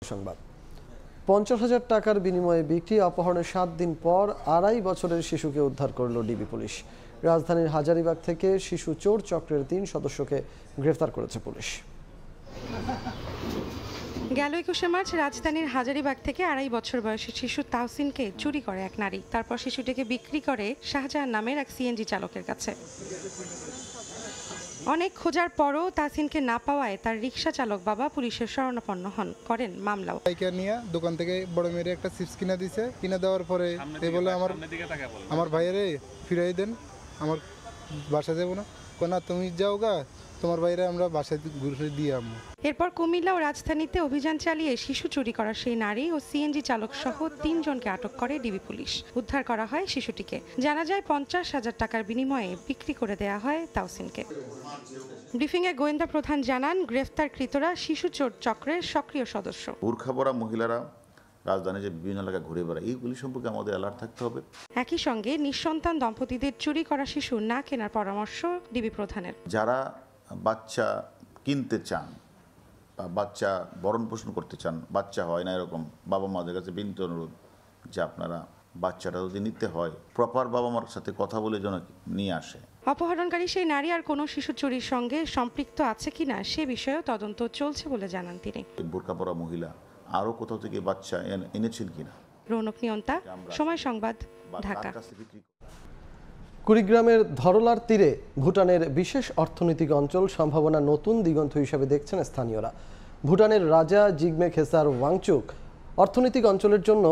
সংবাদ ৫০,০০০ টাকার বিনিময়ে বিক্রি অপহরণের ৭ দিন পর ২.৫ বছরের শিশুকে উদ্ধার করল ডিবি পুলিশ। রাজধানীর হাজারীবাগ থেকে শিশু চোর চক্রের ৩ সদস্যকে গ্রেফতার করেছে পুলিশ। গেল ২১শে মার্চ রাজধানীর হাজারীবাগ থেকে ২.৫ বছর বয়সী শিশু তাওসিনকে চুরি করে এক নারী। তারপর শিশুটিকে বিক্রি করে শাহজাহান নামের এক সিএনজি চালকের কাছে। অনেক খোঁজার পরও তাসিনকে না পাওয়ায় তার রিকশা চালক বাবা পুলিশের শরণাপন্ন করেন মামলাও। বাইকার নিয়ে দোকান থেকে বড় মেয়ের একটা চিপস কিনে দিছে, কিনে দেওয়ার পরে এই বলে আমার ভাইয়েরে ফিরাই দেন, আমার বাসা যাবো না, কোনা তুমি যাও গা, তোমার বাইরে আমরা বাসায় ঘুরে দিয়ে আমবো। এরপর কুমিল্লা ও রাজধানীতে অভিযান চালিয়ে শিশু চুরি করা সেই নারী ও সিএনজি চালক সহ ৩ জনকে আটক করে ডিবি পুলিশ। উদ্ধার করা হয় শিশুটিকে। জানা যায় ৫০,০০০ টাকার বিনিময়ে বিক্রি করে দেয়া হয় তাওসিনকে। ব্রিফিংয়ে গোয়েন্দা প্রধান জানান, গ্রেফতারকৃতরা শিশু চোর চক্রের সক্রিয় সদস্য। বোরখা পরা মহিলারা রাজধানীর যে বিভিন্ন এলাকা ঘুরে বেড়ায়, এইগুলি সম্পর্কে আমাদের অ্যালার্ট থাকতে হবে। একই সঙ্গে নিঃসন্তান দম্পতিদের চুরি করা শিশু না কেনার পরামর্শ ডিবি প্রধানের। যারা বাচ্চা কিনতে চান বা বাচ্চা ভরণ পোষণ করতে চান, বাচ্চা হয় না, এরকম বাবা মাদের কাছে বিনীত অনুরোধ যে আপনারা বাচ্চাটা যদি নিতে হয় প্রপার বাবা মার সাথে কথা বলে যেন নিয়ে আসে। অপহরণকারী সেই নারী আর কোনো শিশু চুরির সঙ্গে সম্পৃক্ত আছে কিনা সে বিষয়েও তদন্ত চলছে বলে জানান তিনি। বোরকা পরা মহিলা আরও কোথাও থেকে বাচ্চা এনেছেন কিনা। রৌনক নিয়ন্তা, সময় সংবাদ, ঢাকা। কুড়িগ্রামের ধরলার তীরে ভুটানের বিশেষ অর্থনৈতিক অঞ্চল সম্ভাবনা নতুন দিগন্ত হিসেবে দেখছেন স্থানীয়রা। ভুটানের রাজা জিগমে খেসার ওয়াংচুক অর্থনৈতিক অঞ্চলের জন্য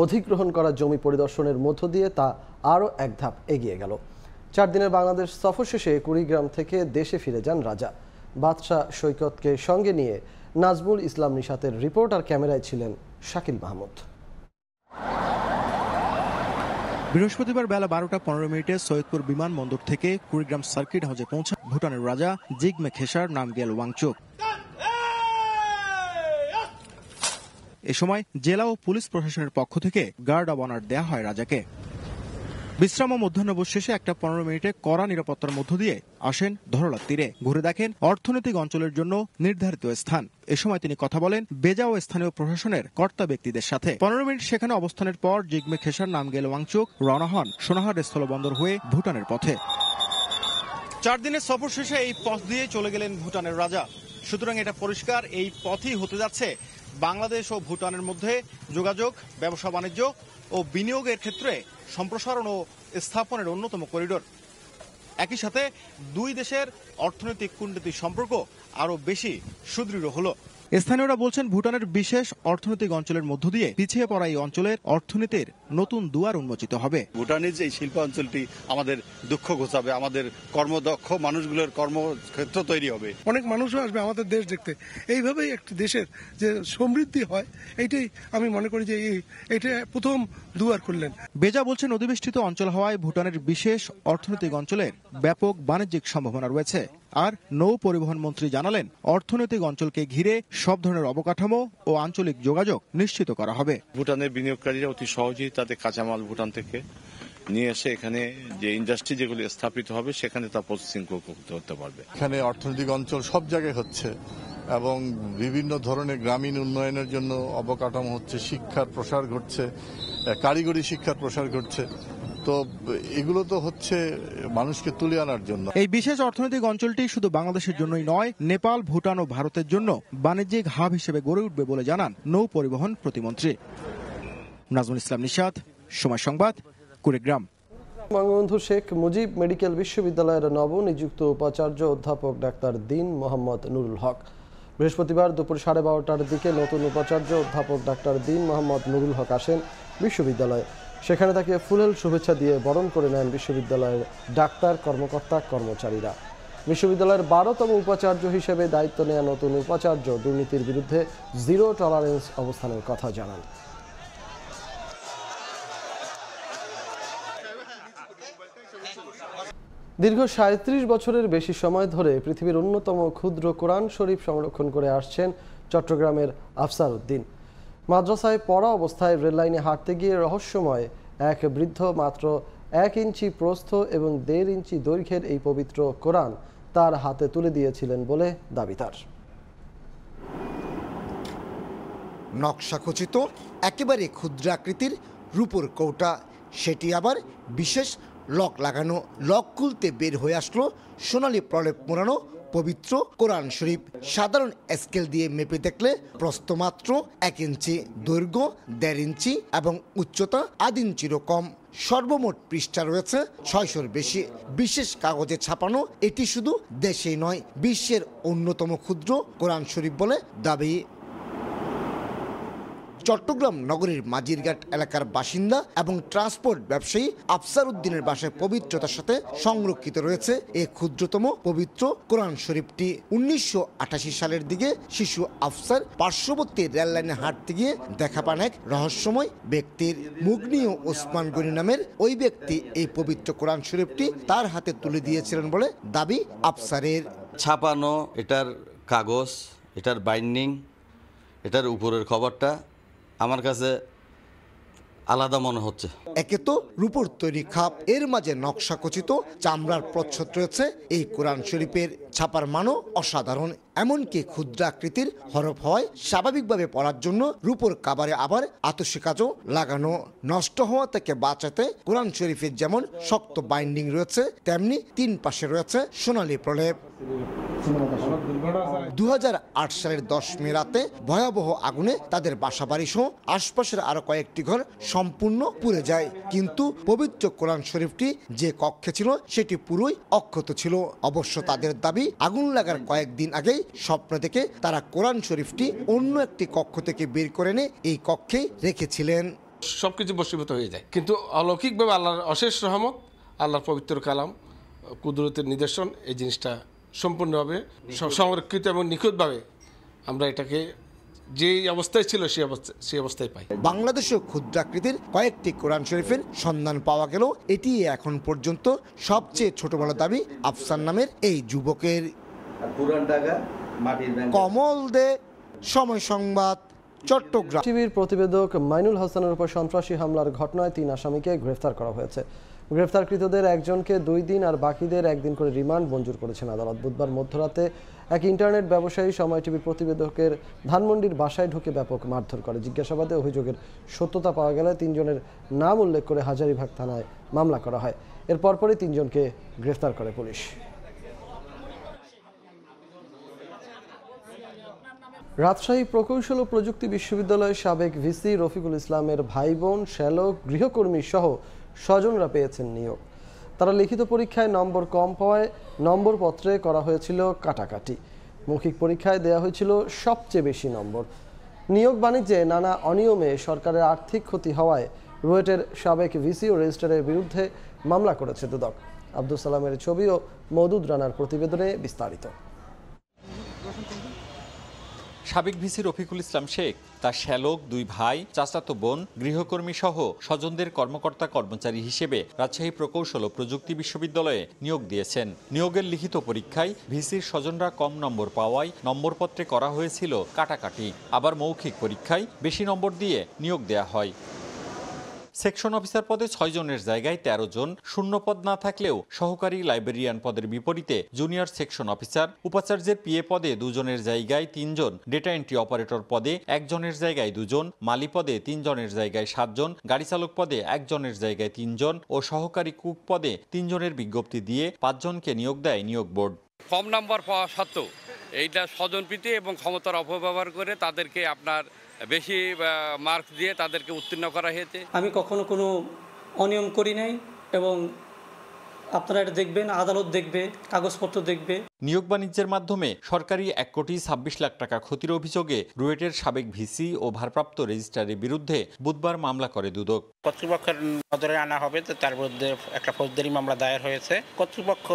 অধিগ্রহণ করা জমি পরিদর্শনের মধ্য দিয়ে তা আরও এক ধাপ এগিয়ে গেল। 4 দিনের বাংলাদেশ সফর শেষে কুড়িগ্রাম থেকে দেশে ফিরে যান রাজা। বাদশাহ সৈকতকে সঙ্গে নিয়ে নাজমুল ইসলাম নিশাতের রিপোর্ট, আর ক্যামেরায় ছিলেন শাকিল মাহমুদ। বৃহস্পতিবার বেলা 12টা 15 মিনিটে সৈয়দপুর বিমানবন্দর থেকে কুড়িগ্রাম সার্কিট হাউসে পৌঁছান ভুটানের রাজা জিগমে খেসার নামগিয়াল ওয়াংচুক। এ সময় জেলা ও পুলিশ প্রশাসনের পক্ষ থেকে গার্ড অব অনার দেয়া হয় রাজাকে। বিশ্রাম ও মধ্যাহ্নভোজ শেষে 1টা 15 মিনিটে কড়া নিরাপত্তার মধ্য দিয়ে আসেন ধরলার তীরে। ঘুরে দেখেন অর্থনৈতিক অঞ্চলের জন্য নির্ধারিত স্থান। এ সময় তিনি কথা বলেন বেজা ও স্থানীয় প্রশাসনের কর্তা ব্যক্তিদের সাথে। 15 মিনিট সেখানে অবস্থানের পর জিগমে খেসার নামগিয়াল ওয়াংচুক রওনা হন সোনাহাট স্থলবন্দর হয়ে ভুটানের পথে। 4 দিনের সফর শেষে এই পথ দিয়ে চলে গেলেন ভুটানের রাজা। সুতরাং এটা পরিষ্কার, এই পথই হতে যাচ্ছে বাংলাদেশ ও ভুটানের মধ্যে যোগাযোগ, ব্যবসা বাণিজ্য ও বিনিয়োগের ক্ষেত্রে সম্প্রসারণ ও স্থাপনের অন্যতম করিডোর। একই সাথে দুই দেশের অর্থনৈতিক কূটনৈতিক সম্পর্ক আরো বেশি সুদৃঢ় হলো। স্থানীয়রা বলছেন ভুটানের বিশেষ অর্থনৈতিক অঞ্চলের মধ্য দিয়ে পিছিয়ে পড়া এই অঞ্চলের অর্থনীতির নতুন দুয়ার উন্মোচিত হবে। ভুটানের যে শিল্প অঞ্চলটি আমাদের দুঃখ ঘোচাবে, আমাদের কর্মদক্ষ মানুষগুলোর কর্মক্ষেত্র তৈরি হবে। অনেক মানুষও আসবে আমাদের দেশ দেখতে। এইভাবেই একটি দেশের যে সমৃদ্ধি হয়, এইটাই আমি মনে করি যে এইটা প্রথম দুয়ার খুললেন। বেজা বলছেন অধিবেষ্টিত অঞ্চল হওয়ায় ভুটানের বিশেষ অর্থনৈতিক অঞ্চলের ব্যাপক বাণিজ্যিক সম্ভাবনা রয়েছে। আর নৌ পরিবহন মন্ত্রী জানালেন অর্থনৈতিক অঞ্চলকে ঘিরে সব ধরনের অবকাঠামো ও আঞ্চলিক যোগাযোগ নিশ্চিত করা হবে। ভুটানের বিনিয়োগকারীরা অতি সহজেই তাদের কাঁচামাল ভুটান থেকে নিয়ে এসে এখানে যে ইন্ডাস্ট্রি যেগুলি স্থাপিত হবে সেখানে তা প্রসেসিং করতে পারবে। এখানে অর্থনৈতিক অঞ্চল সব জায়গায় হচ্ছে এবং বিভিন্ন ধরনের গ্রামীণ উন্নয়নের জন্য অবকাঠামো হচ্ছে, শিক্ষার প্রসার ঘটছে, কারিগরি শিক্ষার প্রসার ঘটছে। তো এগুলো তো হচ্ছে মানুষকে তুলে আনার জন্য। এই বিশেষ অর্থনৈতিক অঞ্চলটি শুধু বাংলাদেশের জন্যই নয়, নেপাল, ভুটান ও ভারতের জন্য বাণিজ্যিক হাব হিসেবে গড়ে উঠবে বলে জানান নৌ পরিবহন প্রতিমন্ত্রী। নাজমুল ইসলাম নিশাত, সময় সংবাদ, কুড়িগ্রাম। বঙ্গবন্ধু শেখ মুজিব মেডিকেল বিশ্ববিদ্যালয়ের নবনিযুক্ত উপাচার্য অধ্যাপক ডাক্তার দীন মোহাম্মদ নুরুল হক বৃহস্পতিবার দুপুর 12:30টার দিকে নতুন উপাচার্য অধ্যাপক ডাক্তার দীন মোহাম্মদ নুরুল হক আসেন বিশ্ববিদ্যালয়ে। সেখানে তাকে ফুলেল শুভেচ্ছা দিয়ে বরণ করে নেন বিশ্ববিদ্যালয়ের ডাক্তার, কর্মকর্তা, কর্মচারীরা। বিশ্ববিদ্যালয়ের 12তম উপাচার্য হিসেবে দায়িত্ব নেওয়া নতুন উপাচার্য দুর্নীতির বিরুদ্ধে জিরো টলারেন্স অবস্থানের কথা জানান। দীর্ঘ 37 বছরের বেশি সময় ধরে পৃথিবীর অন্যতম ক্ষুদ্র কোরআন শরীফ সংরক্ষণ করে আসছেন চট্টগ্রামের আফসার উদ্দিন। মাদ্রাসায় পড়া অবস্থায় রেললাইনে হাঁটতে গিয়ে রহস্যময় এক বৃদ্ধ মাত্র 1 ইঞ্চি প্রস্থ এবং 1.5 ইঞ্চি দৈর্ঘ্যের এই পবিত্র কোরআন তার হাতে তুলে দিয়েছিলেন বলে দাবি তার। নকশাখচিত একেবারে ক্ষুদ্র আকৃতির রূপোর কৌটা, সেটি আবার বিশেষ লক লাগানো। লক খুলতে বের হয়ে আসলো সোনালী প্রলেপ মোড়ানো পবিত্র কোরআন শরীফ। সাধারণ স্কেল দিয়ে মেপে দেখলে প্রস্থ মাত্র 1 ইঞ্চি, দৈর্ঘ্য 1.5 ইঞ্চি এবং উচ্চতা 1 ইঞ্চিরও কম। সর্বমোট পৃষ্ঠা রয়েছে 600-র বেশি। বিশেষ কাগজে ছাপানো এটি শুধু দেশেই নয়, বিশ্বের অন্যতম ক্ষুদ্র কোরআন শরীফ বলে দাবি। চট্টগ্রাম নগরীর মাজিরঘাট এলাকার বাসিন্দা এবং ট্রান্সপোর্ট ব্যবসায়ী আফসার উদ্দিনের বাসায় পবিত্রতার সাথে সংরক্ষিত রয়েছে এই ক্ষুদ্রতম পবিত্র কোরআন শরীফটি। 1988 সালের দিকে শিশু আফসার পার্শ্ববর্তী রেল লাইনে হাঁটতে গিয়ে দেখা পান এক রহস্যময় ব্যক্তির। মুগনিও ওসমান গনি নামের ওই ব্যক্তি এই পবিত্র কোরআন শরীফটি তার হাতে তুলে দিয়েছিলেন বলে দাবি আফসারের। ছাপানো এটার কাগজ, এটার বাইন্ডিং, এটার উপরের খবরটা আমার কাছে আলাদা মনে হচ্ছে। একে তো রূপোর তৈরি খাপ, এর মাঝে নকশাখচিত চামড়ার প্রচ্ছদ রয়েছে। এই কোরআন শরীফের ছাপার মানও অসাধারণ। এমনকি ক্ষুদ্র আকৃতির হরফ হয় স্বাভাবিকভাবে পড়ার জন্য রূপোর কাবারে আবার আতসী কাজও লাগানো। নষ্ট হওয়া থেকে বাঁচাতে কোরআন শরীফের যেমন শক্ত বাইন্ডিং রয়েছে, তেমনি 3 পাশে রয়েছে সোনালী প্রলেপ। 2008 সালের 10 মে রাতে ভয়াবহ আগুনে তাদের বাসাবাড়ি সহ আশপাশের আরো কয়েকটি ঘর সম্পূর্ণ পুড়ে যায়। কিন্তু পবিত্র কোরআন শরীফটি যে কক্ষে ছিল সেটি পুরোই অক্ষত ছিল। অবশ্য তাদের দাবি, আগুন লাগার কয়েকদিন আগেই স্বপ্ন থেকে তারা কোরআন শরীফটি অন্য একটি কক্ষ থেকে বের করে এনে এই কক্ষেই রেখেছিলেন। সবকিছু বশীভূত হয়ে যায়, কিন্তু অলৌকিকভাবে আল্লাহর অশেষ রহমত, আল্লাহর পবিত্র কালাম, কুদরতের নিদর্শন, এই জিনিসটা সম্পূর্ণভাবে সংরক্ষিত এবং নিখুঁতভাবে আমরা এটাকে যে অবস্থায় ছিল সেই অবস্থায় পাই। বাংলাদেশেও ক্ষুদ্র আকৃতির কয়েকটি কোরআন শরীফের সন্ধান পাওয়া গেল এটি এখন পর্যন্ত সবচেয়ে ছোট বলে দাবি আফসার নামের এই যুবকের। কমল দে, সময় সংবাদ, চট্টগ্রাম। টিভির প্রতিবেদক মাইনুল হাসানের উপর সন্ত্রাসী হামলার ঘটনায় 3 আসামিকে গ্রেফতার করা হয়েছে। গ্রেফতারকৃতদের একজনকে 2 দিন আর বাকিদের 1 দিন করে রিমান্ড মঞ্জুর করেছেন আদালত। বুধবার মধ্যরাতে এক ইন্টারনেট ব্যবসায়ী সময় টিভির প্রতিবেদকের ধানমন্ডির বাসায় ঢুকে ব্যাপক মারধর করে। জিজ্ঞাসাবাদে অভিযোগের সত্যতা পাওয়া গেলে 3 জনের নাম উল্লেখ করে হাজারীবাগ থানায় মামলা করা হয়। এর পরপরই 3 জনকে গ্রেফতার করে পুলিশ। রাজশাহী প্রকৌশল ও প্রযুক্তি বিশ্ববিদ্যালয়ের সাবেক ভিসি রফিকুল ইসলামের ভাই বোন, শ্যালক, গৃহকর্মী সহ স্বজনরা পেয়েছেন নিয়োগ। তারা লিখিত পরীক্ষায় নম্বর কম পাওয়ায় নম্বরপত্রে করা হয়েছিল কাটাকাটি। মৌখিক পরীক্ষায় দেওয়া হয়েছিল সবচেয়ে বেশি নম্বর। নিয়োগ বাণিজ্যে নানা অনিয়মে সরকারের আর্থিক ক্ষতি হওয়ায় রুয়েটের সাবেক ভিসি ও রেজিস্ট্রারের বিরুদ্ধে মামলা করেছে দুদক। আব্দুল সালামের ছবি ও মওদুদ রানার প্রতিবেদনে বিস্তারিত। সাবেক ভিসি রফিকুল ইসলাম শেখ, তার শ্যালক, 2 ভাই, চাচাতো বোন, গৃহকর্মী সহ স্বজনদের কর্মকর্তা কর্মচারী হিসেবে রাজশাহী প্রকৌশল ও প্রযুক্তি বিশ্ববিদ্যালয়ে নিয়োগ দিয়েছেন। নিয়োগের লিখিত পরীক্ষায় ভিসির স্বজনরা কম নম্বর পাওয়ায় নম্বরপত্রে করা হয়েছিল কাটাকাটি। আবার মৌখিক পরীক্ষায় বেশি নম্বর দিয়ে নিয়োগ দেয়া হয়। সেকশন অফিসার পদে 6 জনের জায়গায় 13 জন, শূন্য পদ না থাকলেও সহকারী লাইব্রেরিয়ান পদের বিপরীতে জুনিয়র সেকশন অফিসার, উপাচার্যের পিএ পদে 2 জনের জায়গায় 3 জন, ডেটা এন্ট্রি অপারেটর পদে 1 জনের জায়গায় 2 জন, মালি পদে 3 জনের জায়গায় 7 জন, গাড়ি চালক পদে 1 জনের জায়গায় 3 জন ও সহকারী কুক পদে 3 জনের বিজ্ঞপ্তি দিয়ে 5 জনকে নিয়োগ দেয় নিয়োগ বোর্ড। কম নাম্বার পাওয়া সত্ত্বেও এইটা স্বজনপ্রীতি এবং ক্ষমতার অপব্যবহার করে তাদেরকে আপনার বেশি মার্কস দিয়ে তাদেরকে উত্তীর্ণ করা হয়েছে। আমি কখনো কোনো অনিয়ম করি নাই এবং আপনারা এটা দেখবেন, আদালত দেখবে, কাগজপত্র দেখবে। নিয়োগ বাণিজ্যের মাধ্যমে সরকারি 1,26 লাখ টাকা ক্ষতির অভিযোগে রুয়েটের সাবেক ভিসি ও ভারপ্রাপ্ত রেজিস্ট্রারের বিরুদ্ধে বুধবার মামলা করে দুদক। কর্তৃপক্ষের নজরে আনা হবে, তো তার বিরুদ্ধে একটা ফৌজদারি মামলা দায়ের হয়েছে, কর্তৃপক্ষ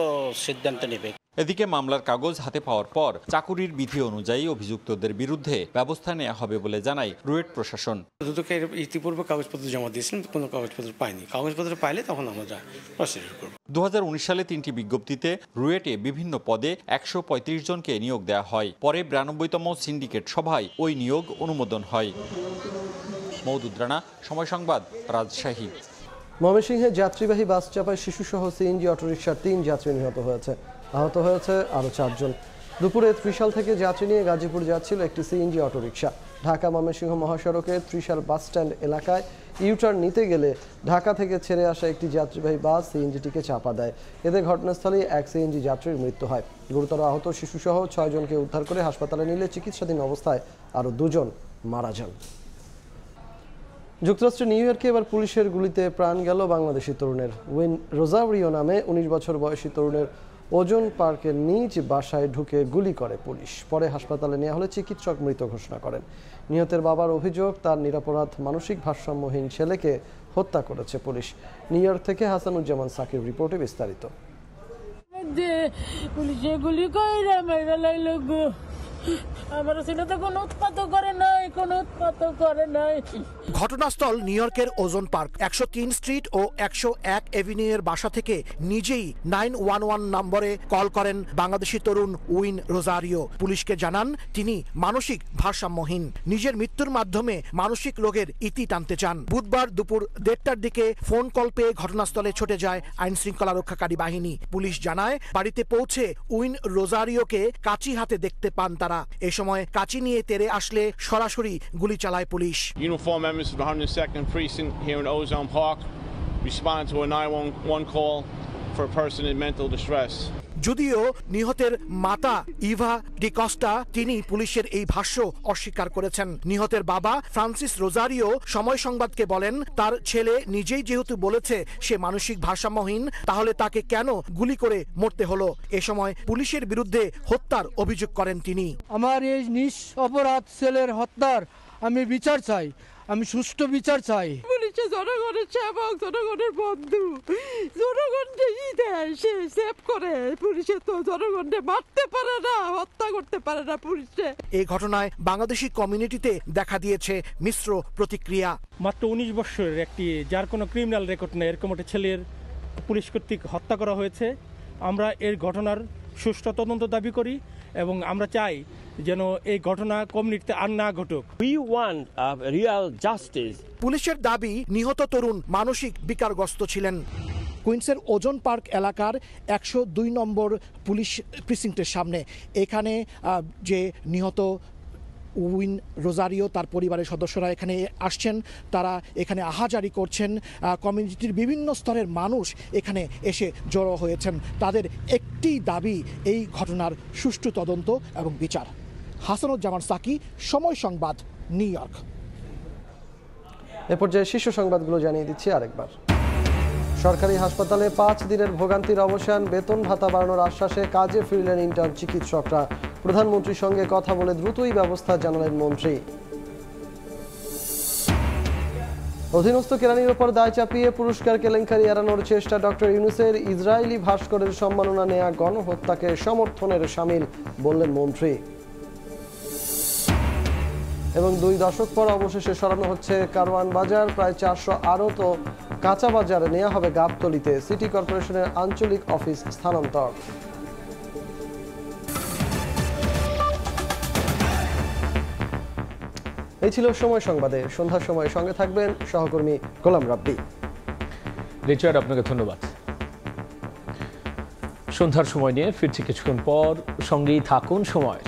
সিদ্ধান্ত নেবে। এদিকে মামলার কাগজ হাতে পাওয়ার পর চাকুরির বিধি অনুযায়ী অভিযুক্তদের বিরুদ্ধে ব্যবস্থা নেওয়া হবে বলে জানায় রুয়েট প্রশাসন। দুদকে ইতিপূর্বে কাগজপত্র জমা দিয়েছিলেন, কোনো কাগজপত্র পাইনি। কাগজপত্র পাইলে তখন আমরা প্রসিডিউর করব। 2019 সালে 3টি বিজ্ঞপ্তিতে রুয়েটে বিভিন্ন পদে 135 জনকে নিয়োগ দেওয়া হয়। পরে 92তম সিন্ডিকেট সভায় ওই নিয়োগ অনুমোদন হয়। মওদুদ রানা, সময় সংবাদ, রাজশাহী। ময়মনসিংহে যাত্রীবাহী বাস চাপায় শিশুসহ সিএনজি অটোরিকশার 3 যাত্রী নিহত হয়েছে। আহত হয়েছে আরও 4 জন। দুপুরে ত্রিশাল থেকে যাত্রী নিয়ে গাজীপুর যাচ্ছিল একটি সিএনজি অটোরিকশা। ঢাকা ময়মনসিংহ মহাসড়কে ত্রিশাল বাসস্ট্যান্ড এলাকায় ইউটার্ন নিতে গেলে ঢাকা থেকে ছেড়ে আসা একটি যাত্রীবাহী বাস সিএনজিটিকে চাপা দেয়। এতে ঘটনাস্থলেই এক সিএনজি যাত্রীর মৃত্যু হয়। গুরুতর আহত শিশুসহ 6 জনকে উদ্ধার করে হাসপাতালে নিলে চিকিৎসাধীন অবস্থায় আরও 2 জন মারা যান। যুক্তরাষ্ট্রের নিউ ইয়র্কে এবার পুলিশের গুলিতে প্রাণ গেল বাংলাদেশি তরুণের। উইন রোজারিও নামে 19 বছর বয়সী তরুণের ওজন পার্কের নিজ বাসায় ঢুকে গুলি করে পুলিশ। পরে হাসপাতালে নেওয়া হলে চিকিৎসক মৃত ঘোষণা করেন। নিহতের বাবার অভিযোগ, তার নিরপরাধ মানসিক ভারসাম্যহীন ছেলেকে হত্যা করেছে পুলিশ। নিউ ইয়র্ক থেকে হাসানুজ্জামান সাকির রিপোর্টে বিস্তারিত। পুলিশে গুলি কইরা মাইরা লাইলো গো। আমার ছেলে তো কোনো উৎপাত করে নাই, কোনো উৎপাত করে নাই। ঘটনাস্থল নিউ ইয়র্কের ওজন পার্ক। 103 স্ট্রিট ও 101 এভিনিউয়ের বাসা থেকে নিজেই 911 নম্বরে কল করেন বাংলাদেশি তরুণ উইন রোজারিও। পুলিশকে জানান তিনি মানসিক ভারসাম্যহীন, নিজের মৃত্যুর মাধ্যমে মানসিক রোগের ইতি টানতে চান। বুধবার দুপুর 1:30টার দিকে ফোন কল পেয়ে ঘটনাস্থলে ছুটে যায় আইন শৃঙ্খলা রক্ষাকারী বাহিনী। পুলিশ জানায় বাড়িতে পৌঁছে উইন রোজারিওকে কাঁচি হাতে দেখতে পান তারা। এই সময় কাঁচি নিয়ে তেড়ে আসলে সরাসরি গুলি চালায় police. Uniformed members of the 102nd Precinct here in Ozone Park responded to a 911 call for a person in mental distress. যদিও নিহতের মাতা ইভা ডিকস্টা তিনি পুলিশের এই ভাষ্য অস্বীকার করেছেন। নিহতের বাবা ফ্রান্সিস রোজারিও সময় সংবাদকে বলেন, তার ছেলে নিজেই যেহেতু বলেছে সে মানসিক ভারসাম্যহীন, তাহলে তাকে কেন গুলি করে মরতে হলো। এ সময় পুলিশের বিরুদ্ধে হত্যার অভিযোগ করেন তিনি। আমার এই নিরপরাধ ছেলের হত্যার আমি বিচার চাই, আমি সুষ্ঠু বিচার চাই। পুলিশে জনগণের সেবক, জনগণের বন্ধু, জনগণকে দেয় সে সেভ করে। পুলিশে তো জনগণকে মারতে পারে না, হত্যা করতে পারে না পুলিশে। এই ঘটনায় বাংলাদেশি কমিউনিটিতে দেখা দিয়েছে মিশ্র প্রতিক্রিয়া। মাত্র 19 বছরের একটি, যার কোনো ক্রিমিনাল রেকর্ড নেই, এরকম একটা ছেলের পুলিশ কর্তৃক হত্যা করা হয়েছে। আমরা এর ঘটনার সুষ্ঠু তদন্ত দাবি করি এবং আমরা চাই যেন এই ঘটনা কমিউনিটিতে আর না ঘটুক। We want real justice. পুলিশের দাবি নিহত তরুণ মানসিক বিকারগ্রস্ত ছিলেন। কুইন্সের ওজন পার্ক এলাকার 102 নম্বর পুলিশ প্রিসিংটের সামনে এখানে যে নিহত উইন রোজারিও তার পরিবারের সদস্যরা এখানে আসছেন, তারা এখানে আহাজারি করছেন। কমিউনিটির বিভিন্ন স্তরের মানুষ এখানে এসে জড়ো হয়েছেন। তাদের একটি দাবি এই ঘটনার সুষ্ঠু তদন্ত এবং বিচার। হাসানুজ্জামান সাকি, সময় সংবাদ, নিউ ইয়র্ক। এ পর্যায়ে শীর্ষ সংবাদগুলো জানিয়ে দিচ্ছি আরেকবার। সরকারি হাসপাতালে 5 দিনের ভোগান্তির অবসান, বেতন ভাতা বাড়ানোর আশ্বাসে কাজে ফিরলেন ইন্টার্ন চিকিৎসকরা। প্রধানমন্ত্রীর সঙ্গে কথা বলে দ্রুতই ব্যবস্থা জানালেন মন্ত্রী। অধীনস্থ কেরানির ওপর দায় চাপিয়ে পুরস্কার কেলেঙ্কারি এড়ানোর চেষ্টা ডক্টর ইউনূসের। ইসরায়েলি ভাস্করের সম্মাননা নেয়া গণহত্যাকে সমর্থনের শামিল বললেন মন্ত্রী। এবং 2 দশক পর অবশেষে সরানো হচ্ছে কারওয়ান বাজার। প্রায় 400 আড়ত ও কাঁচা বাজার নেওয়া হবে গাবতলীতে। সিটি কর্পোরেশনের আঞ্চলিক অফিস স্থানান্তর। এই ছিল সময় সংবাদে। সন্ধ্যার সময় সঙ্গে থাকবেন সহকর্মী গোলাম রাব্বি। রিচার্ড, আপনাকে ধন্যবাদ। সন্ধ্যার সময় নিয়ে ফিরছি কিছুক্ষণ পর, সঙ্গেই থাকুন সময়ের।